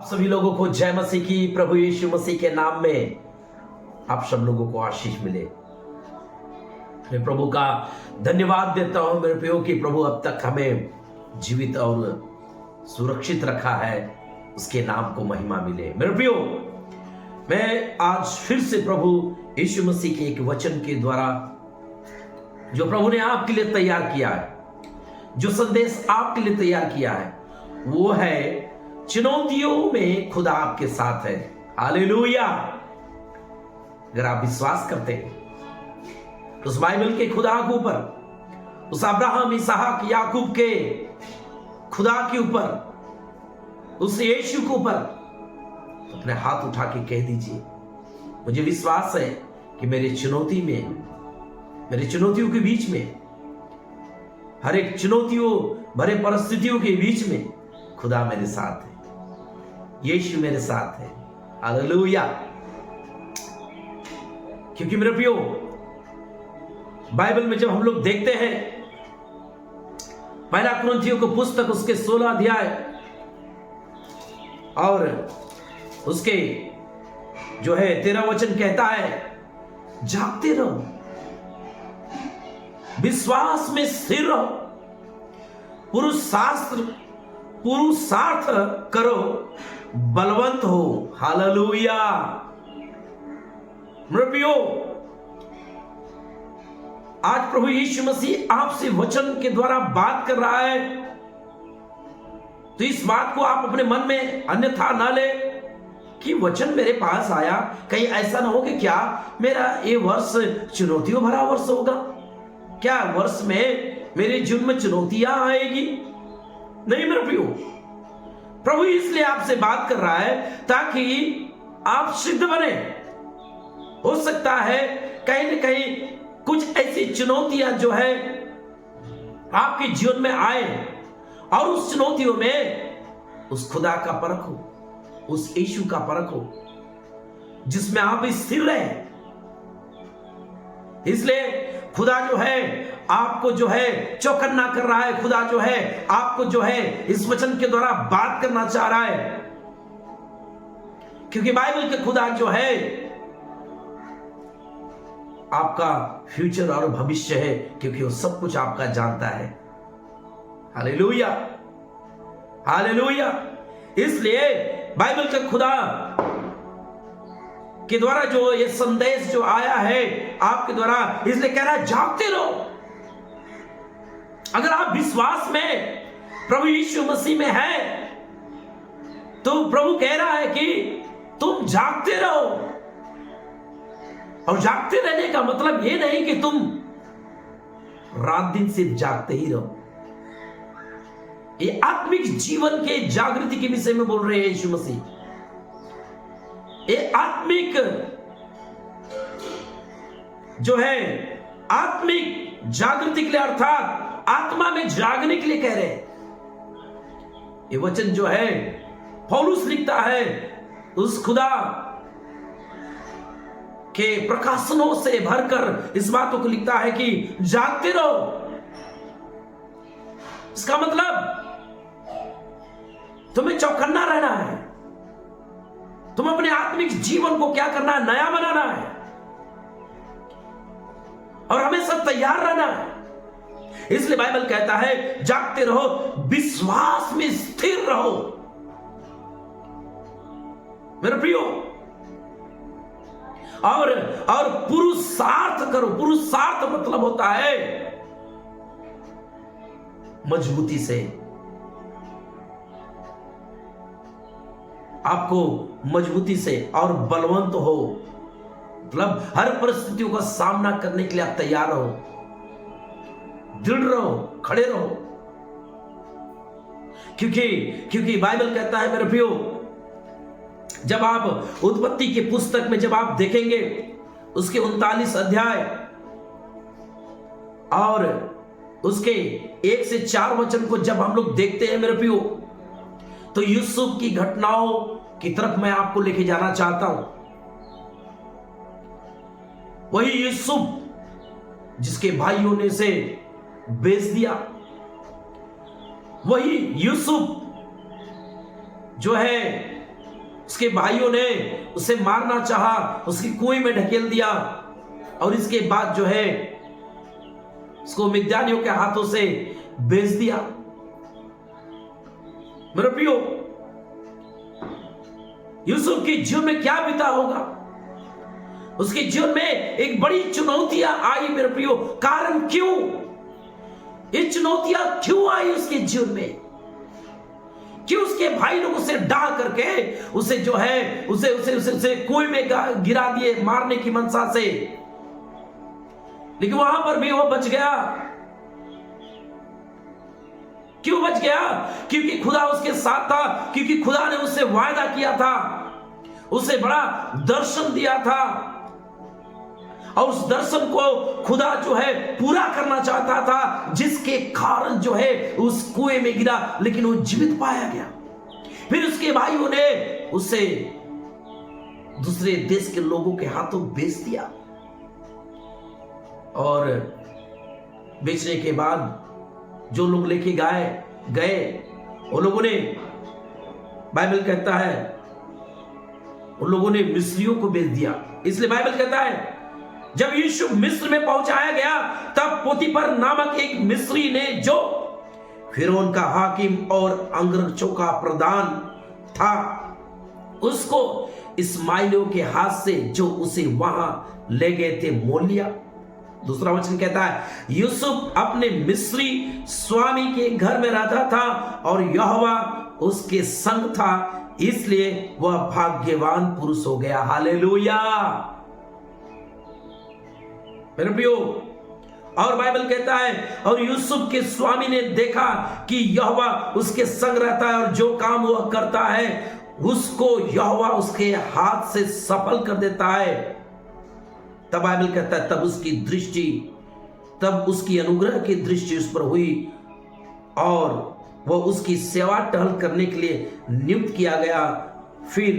सभी लोगों को जय मसीह की। प्रभु यीशु मसीह के नाम में आप सब लोगों को आशीष मिले। मैं प्रभु का धन्यवाद देता हूं मेरे प्रियो कि प्रभु अब तक हमें जीवित और सुरक्षित रखा है, उसके नाम को महिमा मिले। मेरे प्रियो, मैं आज फिर से प्रभु यीशु मसीह के एक वचन के द्वारा जो प्रभु ने आपके लिए तैयार किया है, जो संदेश आपके लिए तैयार किया है, वो है चुनौतियों में खुदा आपके साथ है। हालेलुया। अगर आप विश्वास करते हैं उस बाइबल के खुदा के ऊपर, उस अब्राहम, इसहाक, याकूब के खुदा के ऊपर, उस यीशु के ऊपर, तो अपने हाथ उठा के कह दीजिए, मुझे विश्वास है कि मेरे चुनौतियों के बीच में, हर एक चुनौतियों भरे परिस्थितियों के बीच में खुदा मेरे साथ है, यीशु मेरे साथ है। हालेलुया। क्योंकि मेरे प्रियो, बाइबल में जब हम लोग देखते हैं पहला कुरिन्थियों की पुस्तक उसके 16 अध्याय और उसके जो है 13 वचन कहता है, जागते रहो, विश्वास में स्थिर रहो, पुरुषार्थ करो, बलवंत हो। हालेलुया। मेरे प्रियो, आज प्रभु यीशु मसीह आपसे वचन के द्वारा बात कर रहा है, तो इस बात को आप अपने मन में अन्यथा ना ले कि वचन मेरे पास आया, कहीं ऐसा ना हो कि क्या मेरा ये वर्ष चुनौतियों भरा वर्ष होगा, क्या वर्ष में मेरे जीवन में चुनौतियां आएगी। नहीं मेरे प्रियो, प्रभु इसलिए आपसे बात कर रहा है ताकि आप सिद्ध बने। हो सकता है कहीं न कहीं कुछ ऐसी चुनौतियां जो है आपके जीवन में आए और उस चुनौतियों में उस खुदा का परख हो, उस यीशु का परख हो, जिसमें आप स्थिर रहे। इसलिए खुदा जो है आपको जो है चौकन्ना कर रहा है, खुदा जो है आपको जो है इस वचन के द्वारा बात करना चाह रहा है, क्योंकि बाइबल के खुदा जो है आपका फ्यूचर और भविष्य है, क्योंकि वो सब कुछ आपका जानता है। Hallelujah, hallelujah. इसलिए बाइबल के खुदा के द्वारा जो ये संदेश जो आया है आपके द्वारा, इसलिए कह रहा है जागते रहो। अगर आप विश्वास में प्रभु यीशु मसीह में है तो प्रभु कह रहा है कि तुम जागते रहो। और जागते रहने का मतलब यह नहीं कि तुम रात दिन सिर्फ जागते ही रहो। ये आत्मिक जीवन के जागृति के विषय में बोल रहे हैं यीशु मसीह। ये आत्मिक जो है आत्मिक जागृति के लिए, अर्थात आत्मा में जागने के लिए कह रहे हैं। ये वचन जो है पौलुस लिखता है उस खुदा के प्रकाशनों से भरकर इस बातों को लिखता है कि जागते रहो। इसका मतलब तुम्हें चौकन्ना रहना है, तुम अपने आत्मिक जीवन को क्या करना है, नया बनाना है और हमेशा तैयार रहना है। इसलिए बाइबल कहता है जागते रहो, विश्वास में स्थिर रहो। मेरे प्रियो, और पुरुषार्थ करो। पुरुषार्थ मतलब होता है मजबूती से, आपको मजबूती से और बलवंत हो, मतलब हर परिस्थितियों का सामना करने के लिए आप तैयार रहो, दृढ़ रहो, खड़े रहो। क्योंकि बाइबल कहता है मेरे प्रियो, जब आप उत्पत्ति की पुस्तक में जब आप देखेंगे उसके 39 अध्याय और उसके 1 से 4 वचन को जब हम लोग देखते हैं मेरे प्रियो, तो यूसुफ की घटनाओं की तरफ मैं आपको लेके जाना चाहता हूं। वही यूसुफ जिसके भाइयों ने से बेच दिया, वही यूसुफ जो है उसके भाइयों ने उसे मारना चाहा, उसकी कुएं में ढकेल दिया और इसके बाद जो है उसको मिद्यानियों के हाथों से बेच दिया। मेरे प्रियो, यूसुफ की जीवन में क्या बीता होगा? उसके जीवन में एक बड़ी चुनौतियां आई मेरे प्रियो। कारण क्यों? ये चुनौतियां क्यों आई उसके जीवन में? क्यों उसके भाई लोग उसे डाल करके उसे जो है उसे उसे उसे, उसे कुएं में गिरा दिए मारने की मनसा से, लेकिन वहां पर भी वो बच गया। क्यों बच गया? क्योंकि खुदा उसके साथ था, क्योंकि खुदा ने उससे वायदा किया था, उसे बड़ा दर्शन दिया था और उस दर्शन को खुदा जो है पूरा करना चाहता था, जिसके कारण जो है उस कुएं में गिरा, लेकिन वो जीवित पाया गया। फिर उसके भाइयों ने उसे दूसरे देश के लोगों के हाथों बेच दिया और बेचने के बाद जो लोग लेके गए वो लोगों ने, बाइबल कहता है उन लोगों ने मिस्रियों को बेच दिया। इसलिए बाइबल कहता है जब यीशु मिस्र में पहुंचाया गया, तब पोतीफर नामक एक मिस्री ने, जो फिरौन का हाकिम और अंगरक्षकों का प्रधान था, उसको इस्माइलियों के हाथ से जो उसे वहां ले गए थे मोल लिया। दूसरा वचन कहता है यूसुफ अपने मिस्री स्वामी के घर में रहता था और यहोवा उसके संग था, इसलिए वह भाग्यवान पुरुष हो गया। हालेलुया मेरे प्रियो। और बाइबल कहता है और यूसुफ के स्वामी ने देखा कि यहोवा उसके संग रहता है और जो काम वह करता है उसको यहोवा उसके हाथ से सफल कर देता है। तब बाइबल कहता है तब उसकी अनुग्रह की दृष्टि उस पर हुई और वह उसकी सेवा टहल करने के लिए नियुक्त किया गया। फिर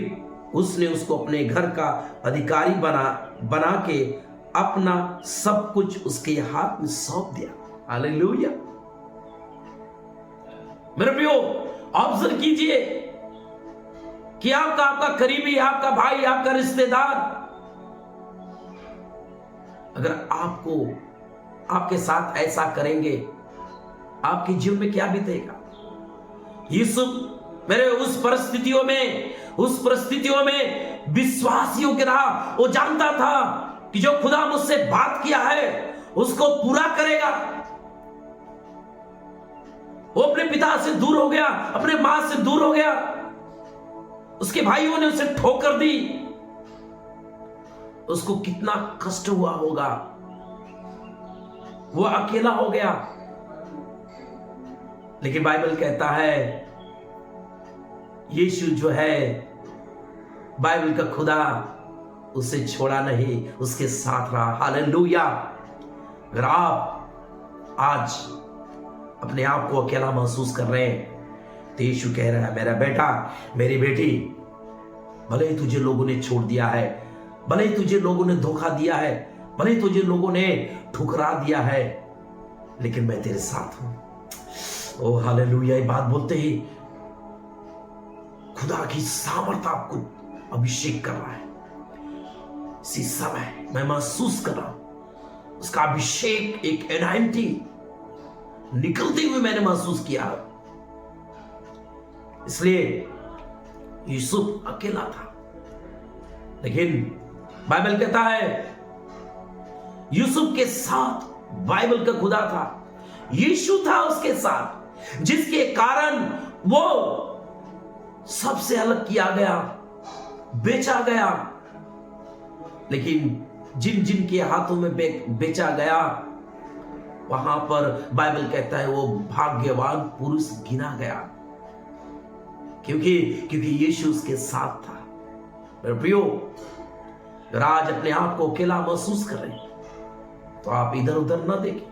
उसने उसको अपने घर का अधिकारी बना के अपना सब कुछ उसके हाथ में सौंप दिया। हालेलुया मेरे प्रियो, ऑब्जर्व कीजिए कि आपका करीबी, आपका भाई, आपका रिश्तेदार अगर आपके साथ ऐसा करेंगे, आपके जीवन में क्या बीतेगा? यूसुफ मेरे उस परिस्थितियों में विश्वासियों की रहा। वो जानता था कि जो खुदा मुझसे बात किया है उसको पूरा करेगा। वो अपने पिता से दूर हो गया, अपने मां से दूर हो गया, उसके भाइयों ने उसे ठोकर दी, उसको कितना कष्ट हुआ होगा, वो अकेला हो गया। लेकिन बाइबल कहता है यीशु जो है, बाइबल का खुदा उसे छोड़ा नहीं, उसके साथ रहा। हालेलुया। अगर आप आज अपने आप को अकेला महसूस कर रहे हैं तो यीशु कह रहा है मेरा बेटा, मेरी बेटी, भले ही तुझे लोगों ने छोड़ दिया है, भले ही तुझे लोगों ने धोखा दिया है, भले ही तुझे लोगों ने ठुकरा दिया है, लेकिन मैं तेरे साथ हूं। ओ हालेलुया। ये बात बोलते ही खुदा की सामर्थ आपको अभिषेक कर रहा है। इसी समय मैं महसूस कर रहा हूं उसका अभिषेक, एक एनाइंटिंग निकलते हुए मैंने महसूस किया। इसलिए यूसुफ अकेला था, लेकिन बाइबल कहता है यूसुफ के साथ बाइबल का खुदा था, यीशु था उसके साथ, जिसके कारण वो सबसे अलग किया गया, बेचा गया। लेकिन जिन के हाथों में बेचा गया, वहां पर बाइबल कहता है वो भाग्यवान पुरुष गिना गया, क्योंकि यीशु उसके साथ था। मेरे प्रियो, अगर आज अपने आप को अकेला महसूस कर रहे हैं तो आप इधर उधर न देखें,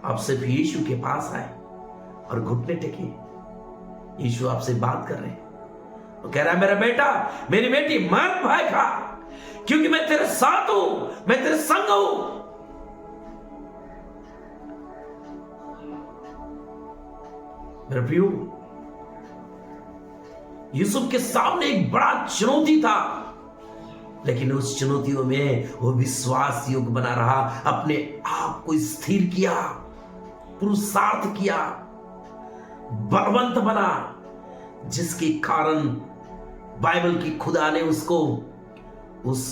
आप सिर्फ यीशु के पास आए और घुटने टेके। यीशु आपसे बात कर रहे हैं, वो कह रहा है मेरा बेटा, मेरी बेटी, मत भय खा, क्योंकि मैं तेरे साथ हूं, मैं तेरे संग हूं। मेरे प्रियो, यूसुफ के सामने एक बड़ा चुनौती था, लेकिन उस चुनौतियों में वो विश्वास योग्य बना रहा, अपने आप को स्थिर किया, पुरुषार्थ किया, बलवंत बना, जिसके कारण बाइबल की खुदा ने उसको उस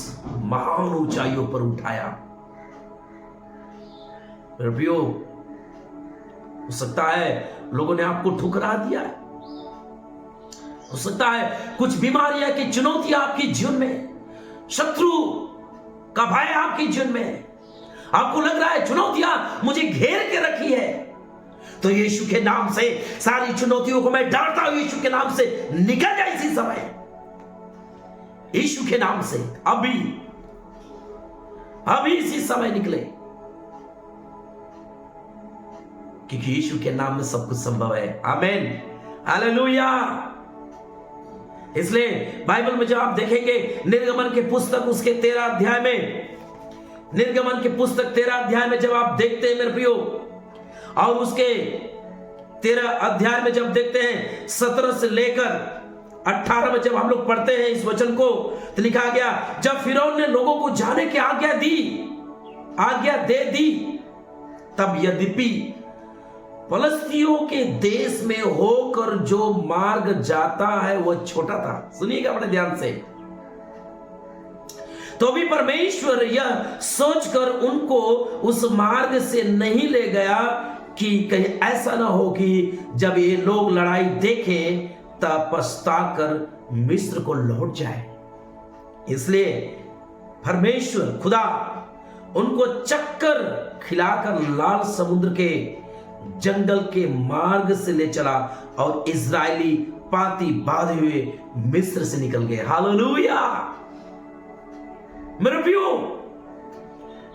महान ऊंचाइयों पर उठाया। मेरे प्रियो, हो सकता है लोगों ने आपको ठुकरा दिया है, हो सकता है कुछ बीमारियां की चुनौतियां आपके जीवन में, शत्रु का भय आपके जीवन में है, आपको लग रहा है चुनौतियां मुझे घेर के रखी है, तो यीशु के नाम से सारी चुनौतियों को मैं डांटता हूं, यीशु के नाम से निकल जाए इसी समय, यीशु के नाम से अभी इसी समय निकले, क्योंकि यीशु के नाम में सब कुछ संभव है। आमीन, हालेलुया। इसलिए बाइबल में जब आप देखेंगे निर्गमन के पुस्तक उसके 13 अध्याय में, निर्गमन के पुस्तक 13 अध्याय में जब आप देखते हैं मेरे प्रियो, और उसके 13 अध्याय में जब देखते हैं 17 से लेकर 18 में जब हम लोग पढ़ते हैं इस वचन को, तो लिखा गया, जब फिरौन ने लोगों को जाने की आज्ञा दे दी, तब यद्यपि फलस्तियों के देश में होकर जो मार्ग जाता है वह छोटा था। सुनिएगा बड़े ध्यान से। तो भी परमेश्वर यह सोचकर उनको उस मार्ग से नहीं ले गया कि कहीं ऐसा ना हो कि जब ये लोग लड़ाई देखें तब पछताकर मिस्र को लौट जाए। इसलिए परमेश्वर खुदा उनको चक्कर खिलाकर लाल समुद्र के जंगल के मार्ग से ले चला और इजरायली पाती बांधे हुए मिस्र से निकल गए। हालेलुया। मेरे प्रियो,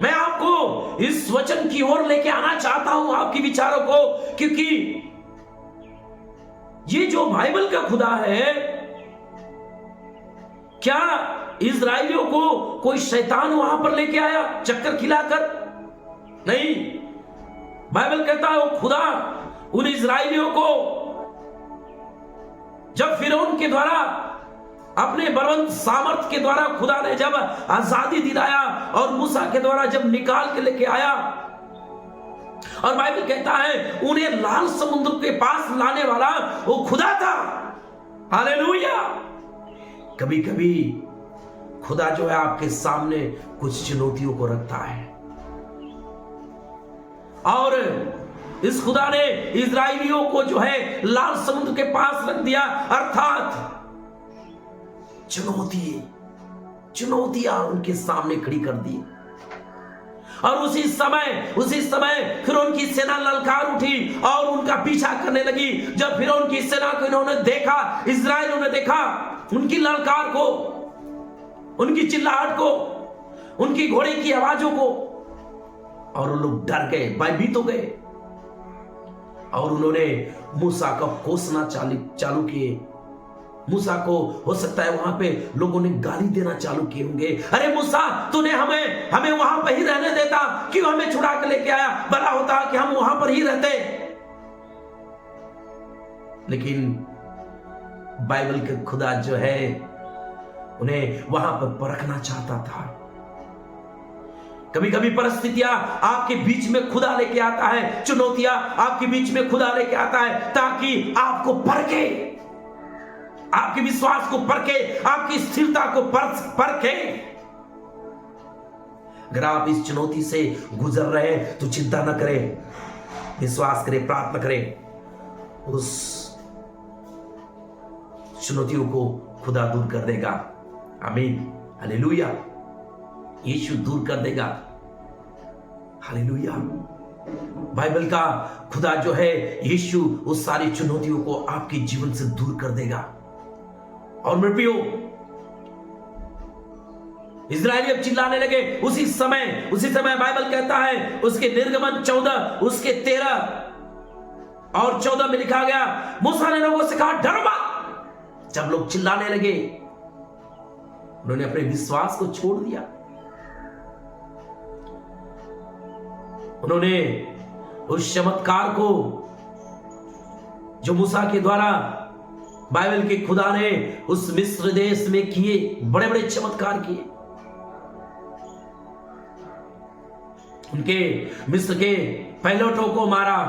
मैं आपको इस वचन की ओर लेके आना चाहता हूं, आपके विचारों को, क्योंकि ये जो बाइबल का खुदा है, क्या इजराइलियों को कोई शैतान वहां पर लेके आया चक्कर खिलाकर? नहीं, बाइबल कहता है वो खुदा उन इजराइलियों को जब फिरौन के द्वारा अपने बलवंत सामर्थ के द्वारा खुदा ने जब आजादी दिलाया और मूसा के द्वारा जब निकाल के लेके आया, और बाइबल कहता है उन्हें लाल समुद्र के पास लाने वाला वो खुदा था। हालेलुया। कभी कभी खुदा जो है आपके सामने कुछ चुनौतियों को रखता है, और इस खुदा ने इजराइलियों को जो है लाल समुद्र के पास रख दिया, अर्थात चुनौतियां उनके सामने खड़ी कर दी। और उसी समय फिरौन की सेना ललकार उठी और उनका पीछा करने लगी। जब फिरौन की सेना को इन्होंने देखा, इजराइलियों ने देखा उनकी ललकार को, उनकी चिल्लाहट को, उनकी घोड़े की आवाजों को, और वो लोग डर गए, भयभीत हो गए, और उन्होंने मूसा को कोसना चालू किए। मूसा को हो सकता है वहां पे लोगों ने गाली देना चालू किए होंगे, अरे मूसा तूने हमें वहां पर ही रहने देता, क्यों हमें छुड़ा के लेके आया, भला होता कि हम वहां पर ही रहते। लेकिन बाइबल के खुदा जो है उन्हें वहां पर परखना चाहता था। कभी कभी परिस्थितियां आपके बीच में खुदा लेके आता है, चुनौतियां आपके बीच में खुदा लेके आता है, ताकि आपको परखे, आपके विश्वास को परखे, आपकी स्थिरता को परखे। अगर आप इस चुनौती से गुजर रहे हैं तो चिंता न करें, विश्वास करें, प्रार्थना करें, उस चुनौतियों को खुदा दूर कर देगा। आमीन, हालेलुया। यीशु दूर कर देगा। हालेलुया। बाइबल का खुदा जो है यीशु उस सारी चुनौतियों को आपके जीवन से दूर कर देगा। और मेरे प्रियो, इजराइली अब चिल्लाने लगे। उसी समय बाइबल कहता है उसके निर्गमन 14 उसके 13 और 14 में लिखा गया, मूसा ने लोगों से कहा डरो मत। जब लोग चिल्लाने लगे, उन्होंने अपने विश्वास को छोड़ दिया। उन्होंने उस चमत्कार को जो मूसा के द्वारा बाइबल के खुदा ने उस मिस्र देश में किए बड़े बड़े चमत्कार किए। उनके मिस्र के पायलटों को मारा,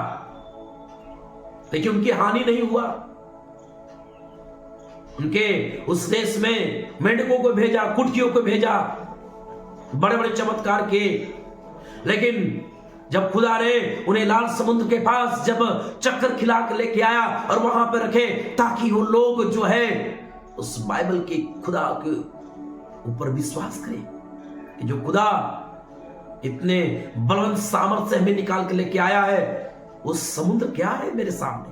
लेकिन उनकी हानि नहीं हुआ। उनके उस देश में मेंढकों को भेजा, कुटकियों को भेजा, बड़े बड़े चमत्कार किए। लेकिन जब खुदा ने उन्हें लाल समुद्र के पास जब चक्कर खिला के लेके आया और वहां पर रखे, ताकि वो लोग जो है उस बाइबल के खुदा के ऊपर विश्वास करें कि जो खुदा इतने बलवंत सामर्थ्य से हमें निकाल के लेके आया है, वो समुद्र क्या है मेरे सामने,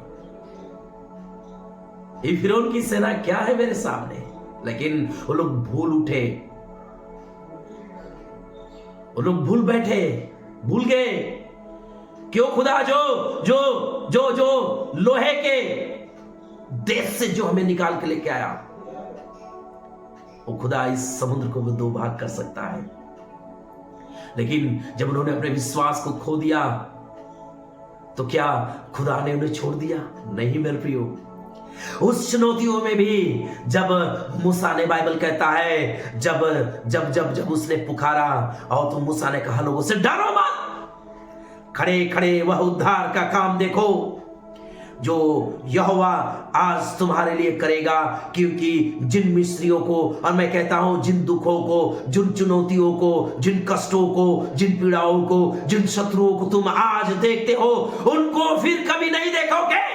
ये फिरौन की सेना क्या है मेरे सामने। लेकिन वो लोग भूल उठे, वो लोग भूल बैठे, भूल गए क्यों खुदा जो जो जो जो लोहे के देश से जो हमें निकाल के लेके आया, वो खुदा इस समुद्र को वो दो भाग कर सकता है। लेकिन जब उन्होंने अपने विश्वास को खो दिया, तो क्या खुदा ने उन्हें छोड़ दिया? नहीं मेरे प्रियो, उस चुनौतियों में भी जब मूसा ने, बाइबल कहता है, जब जब जब जब उसने पुकारा और तो मूसा ने कहा लोगों से डरो मत, खड़े खड़े वह उद्धार का काम देखो जो यहोवा आज तुम्हारे लिए करेगा। क्योंकि जिन मिस्रियों को, और मैं कहता हूं जिन दुखों को, जिन चुनौतियों को, जिन कष्टों को, जिन पीड़ाओं को, जिन शत्रुओं को तुम आज देखते हो, उनको फिर कभी नहीं देखोगे।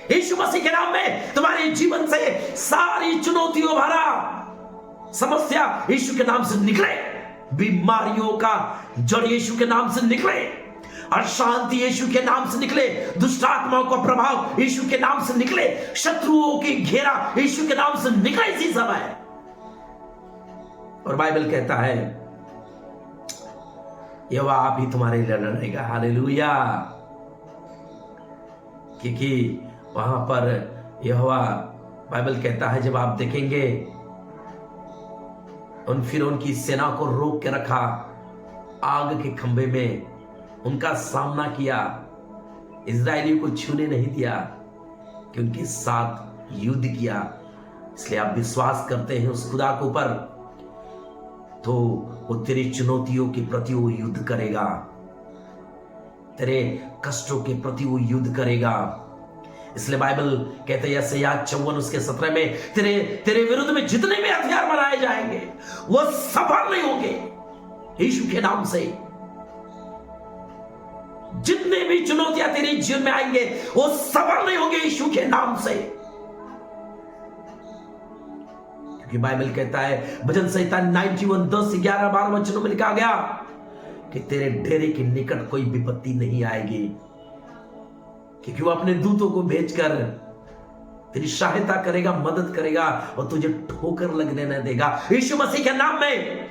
यीशु मसीह के नाम में तुम्हारे जीवन से सारी चुनौतियों भरा समस्या यीशु के नाम से निकले, बीमारियों का जड़ यीशु के नाम से निकले, अशांति यीशु के नाम से निकले, दुष्ट आत्माओं का प्रभाव यीशु के नाम से निकले, शत्रुओं की घेरा यीशु के नाम से निकले इसी समय। और बाइबल कहता है यहोवा आप ही तुम्हारे लिए लड़ेगा। हालेलुया। क्योंकि वहां पर यहोवा, बाइबल कहता है, जब आप देखेंगे उन फिरौन की सेना को रोक के रखा, आग के खंभे में उनका सामना किया, इजरायलियों को छूने नहीं दिया कि उनके साथ युद्ध किया। इसलिए आप विश्वास करते हैं उस खुदा के ऊपर, तो वो तेरी चुनौतियों के प्रति वो युद्ध करेगा, तेरे कष्टों के प्रति वो युद्ध करेगा। इसलिए बाइबल कहते हैं यशायाह 54 उसके 17 में, तेरे तेरे विरुद्ध में जितने भी हथियार बनाए जाएंगे वो सफल नहीं होंगे यीशु के नाम से। जितने भी चुनौतियां तेरे जीवन में आएंगे वो सफल नहीं होंगे यीशु के नाम से। क्योंकि बाइबल कहता है, भजन संहिता 91 10 11 12 वचनों में लिखा गया कि तेरे डेरे के निकट कोई विपत्ति नहीं आएगी, क्योंकि वो अपने दूतों को भेजकर तेरी सहायता करेगा, मदद करेगा और तुझे ठोकर लगने न देगा। यीशु मसीह के नाम में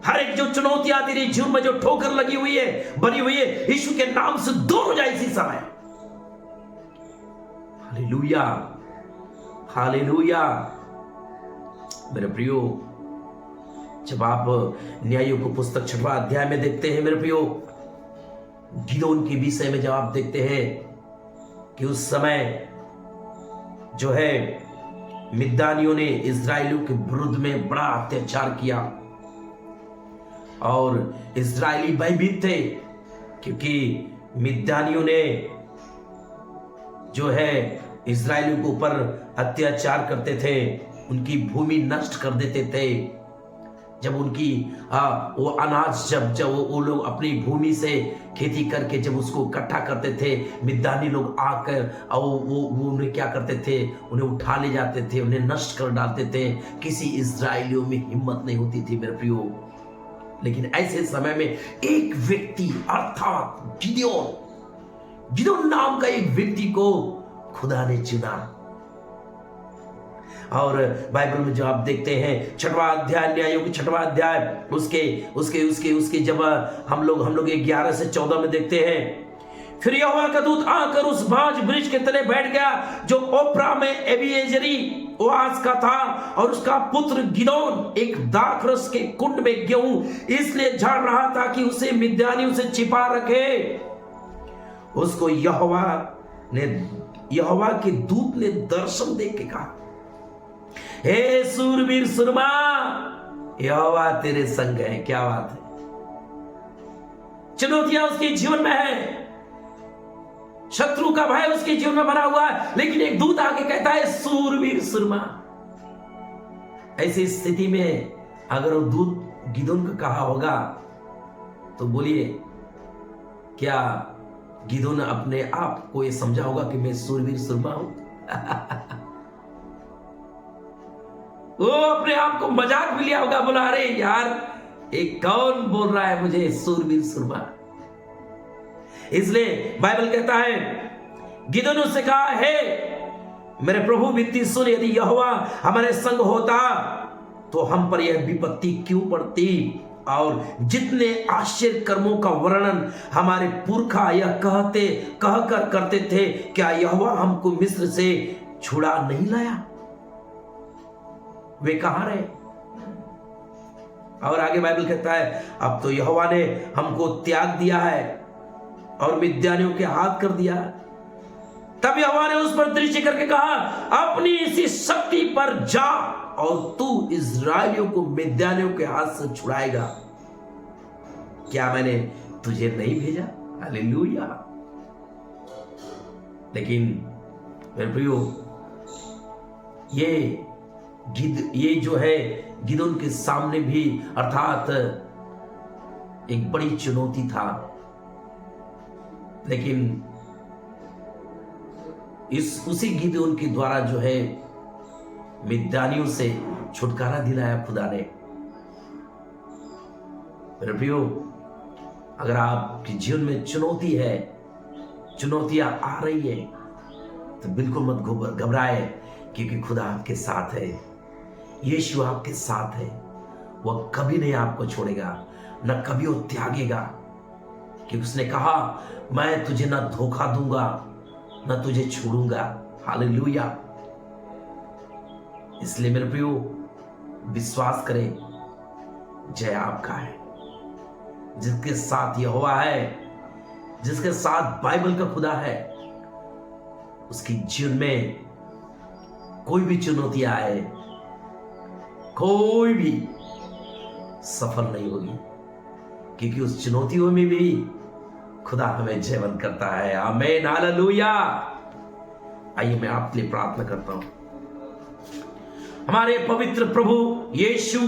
हर एक जो चुनौतियां तेरे जीवन में जो ठोकर लगी हुई है, बनी हुई है, यीशु के नाम से दूर हो जाए इसी समय। Hallelujah, hallelujah. मेरे प्रियो, जब आप न्यायों को पुस्तक 6वां अध्याय में देखते हैं मेरे प्रियो, गिदोन के विषय में जब आप देखते हैं कि उस समय जो है मिद्यानियों ने इजरायलियों के विरुद्ध में बड़ा अत्याचार किया और इजरायली भयभीत थे, क्योंकि मिद्यानियों ने जो है इजरायलियों के ऊपर अत्याचार करते थे, उनकी भूमि नष्ट कर देते थे। जब उनकी वो अनाज जब वो लोग अपनी भूमि से खेती करके जब उसको इकट्ठा करते थे, मिद्यानी लोग आकर और वो उन्हें क्या करते थे, उन्हें उठा ले जाते थे, उन्हें नष्ट कर डालते थे। किसी इजरायलियों में हिम्मत नहीं होती थी मेरे प्रियो। लेकिन ऐसे समय में एक व्यक्ति अर्थात गिदोन नाम का एक व्यक्ति को खुदा ने चुना। और बाइबल में जो आप देखते हैं 6वां अध्याय, न्यायों की 6वां अध्याय, उसके जब हम लोग 11 से 14 में देखते हैं, फिर यहोवा का दूत आकर उस बांज वृक्ष के तले बैठ गया जो ओप्रा में एबीएजरी ओआस का था, और उसका पुत्र गिदोन एक दाखरस के कुंड में गेहूं इसलिए झाड़ रहा था कि उसे मिद्यानियों से छिपा रखे। उसको यहोवा ने यहोवा के दूत ने दर्शन देख के कहा, हे सूरवीर सुरमा, यहोवा तेरे संग है। क्या बात है। चुनौतियां उसके जीवन में है, शत्रु का भय उसके जीवन में बना हुआ है, लेकिन एक दूत आके कहता है सूरवीर सुरमा। ऐसी स्थिति में अगर वो दूत गिदोन को कहा होगा तो बोलिए, क्या गिदोन अपने आप को ये समझा होगा कि मैं सूरवीर सुरमा हूं? वो अपने आप को मजाक भी लिया होगा, बोला अरे यार एक कौन बोल रहा है मुझे सूरवीर सुरमा। इसलिए बाइबल कहता है गिदोन ने उससे कहा, हे मेरे प्रभु विनती सुन, यदि यहोवा हमारे संग होता तो हम पर यह विपत्ति क्यों पड़ती, और जितने आश्चर्य कर्मों का वर्णन हमारे पुरखा यह कहकर करते थे, क्या यहोवा हमको मिस्र से छुड़ा नहीं लाया? वे कहां रहे? और आगे बाइबल कहता है अब तो यहोवा ने हमको त्याग दिया है और मिद्यानियों के हाथ कर दिया। तब यहोवा ने उस पर दृष्टि करके कहा, अपनी इसी शक्ति पर जा और तू इस्राएलियों को मिद्यानियों के हाथ से छुड़ाएगा। क्या मैंने तुझे नहीं भेजा? हालेलुया। लेकिन मेरे प्रियो, ये जो है गिदोन के सामने भी अर्थात एक बड़ी चुनौती था, लेकिन उसी गिदोन के द्वारा जो है मिद्यानियों से छुटकारा दिलाया खुदा ने। मेरे प्रियो, अगर आपके जीवन में चुनौती है, चुनौतियां आ रही है, तो बिल्कुल मत घबराए, क्योंकि खुदा आपके साथ है, यीशु आपके साथ है। वह कभी नहीं आपको छोड़ेगा, न कभी वो त्यागेगा, क्योंकि उसने कहा मैं तुझे न धोखा दूंगा न तुझे छोड़ूंगा। हालेलुया। इसलिए मेरे प्रियो, विश्वास करें, जय आपका है। जिसके साथ यहोवा है, जिसके साथ बाइबल का खुदा है, उसके जीवन में कोई भी चुनौती आए, कोई भी सफल नहीं होगी, क्योंकि उस चुनौतियों में भी खुदा हमें जीवन करता है। आमीन, हालेलुया। आइए मैं आपके लिए प्रार्थना करता हूं। हमारे पवित्र प्रभु यीशु,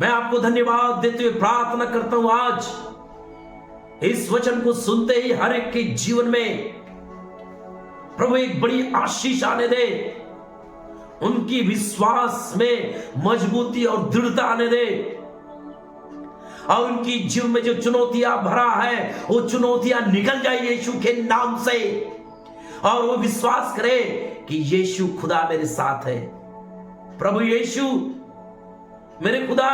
मैं आपको धन्यवाद देते हुए प्रार्थना करता हूं, आज इस वचन को सुनते ही हर एक के जीवन में प्रभु एक बड़ी आशीष आने दे, उनकी विश्वास में मजबूती और दृढ़ता आने दे, और उनकी जीवन में जो चुनौतियां भरा है वो चुनौतियां निकल जाए यीशु के नाम से, और वो विश्वास करे कि यीशु खुदा मेरे साथ है। प्रभु यीशु मेरे खुदा,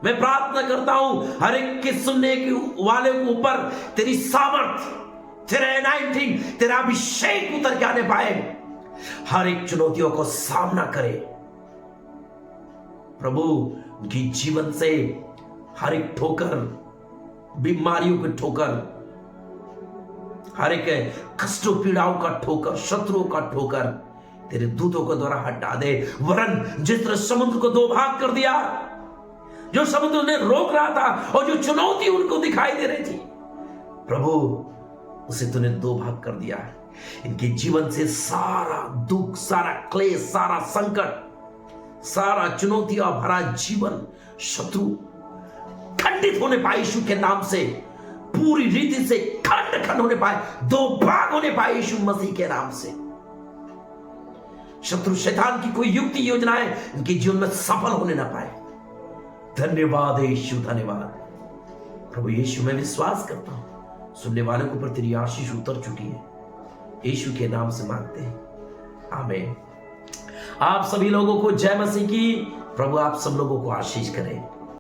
मैं प्रार्थना करता हूं हर एक के सुनने के वाले के ऊपर तेरी सामर्थ, तेरा एनाइंटिंग, तेरा अभिषेक उतर के आने पाए, हर एक चुनौतियों को सामना करे। प्रभु उनकी जीवन से हर एक ठोकर, बीमारियों की ठोकर, हर एक कष्टों पीड़ाओं का ठोकर, शत्रुओं का ठोकर तेरे दूतों के द्वारा हटा दे। वरन जिस तरह समुद्र को दो भाग कर दिया, जो समुद्र ने रोक रहा था और जो चुनौती उनको दिखाई दे रही थी, प्रभु उसे तूने दो भाग कर दिया है। इनके जीवन से सारा दुख, सारा क्लेश, सारा संकट, सारा चुनौतियां भरा जीवन, शत्रु खंडित होने पाए यीशु के नाम से, पूरी रीति से खंड खंड होने पाए, दो भाग होने पाए यीशु मसीह के नाम से। शत्रु शैतान की कोई युक्ति योजनाएं इनके जीवन में सफल होने ना पाए। धन्यवाद यीशु, धन्यवाद प्रभु यीशु। मैं विश्वास करता हूं सुनने वालों के ऊपर तेरी आशीष उतर चुकी है, यीशु के नाम से मांगते हैं, आमीन। आप सभी लोगों को जय मसीह की। प्रभु आप सब लोगों को आशीष करें।